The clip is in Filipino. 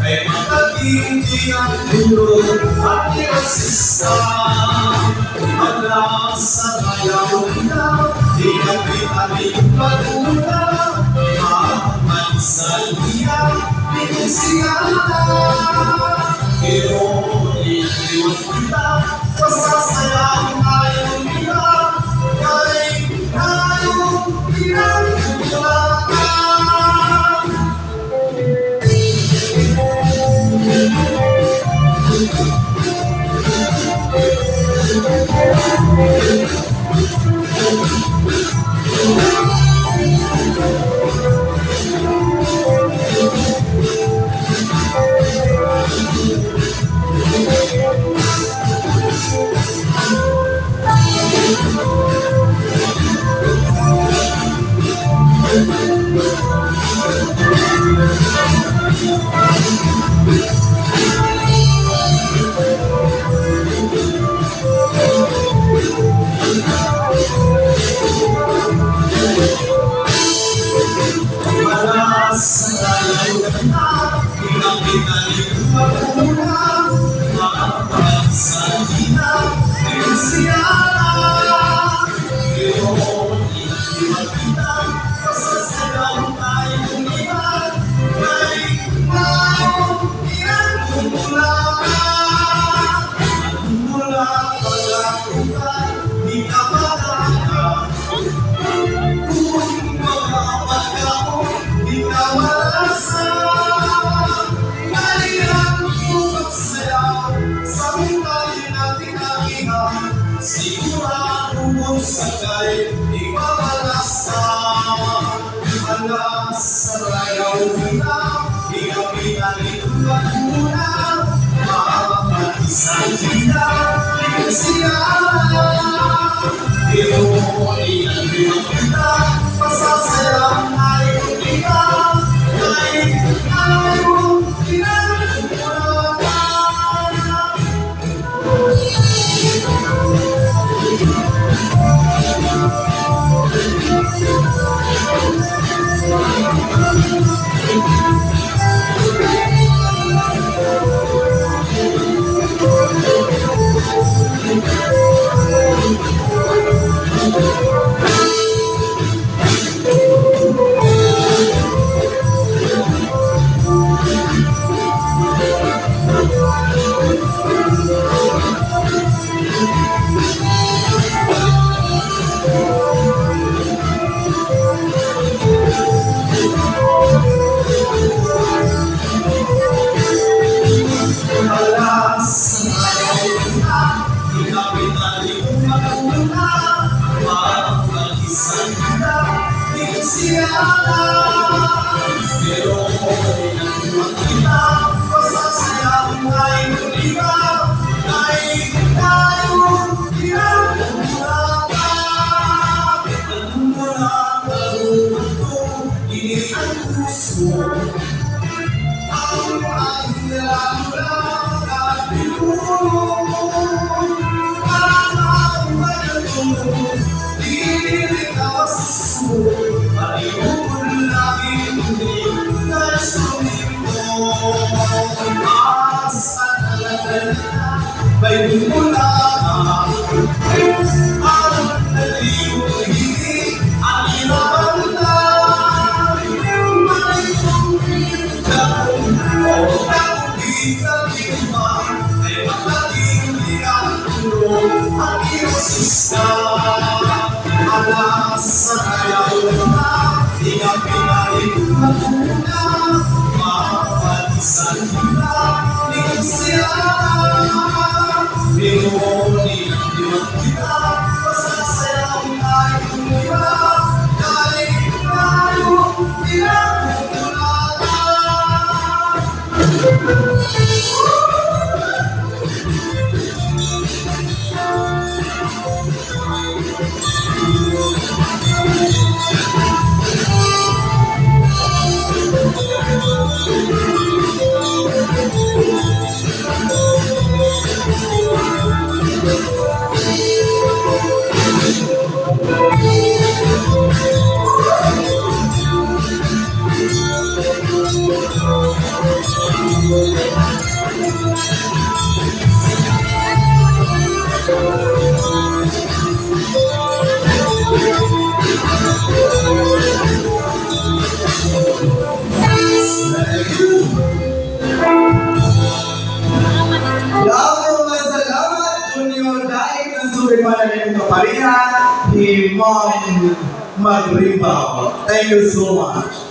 Ay makatindi ang dulo at iasista. Ala sa kayaw na, di kami aming pagula. Mamansan niya, pinusiyana. Iyon kita, pasasayang ayaw nila. Kay ayaw pinagulatan. Sigurado sakay di mabalasan. Ala sa rayaw nila, di kami nalituan muna. Mapag-isang nila, di siya. Iyon iyan kita, pasasayang ayaw nila. Kay ayaw Suleiman and Kaparia, the mom Magrimba. Thank you so much.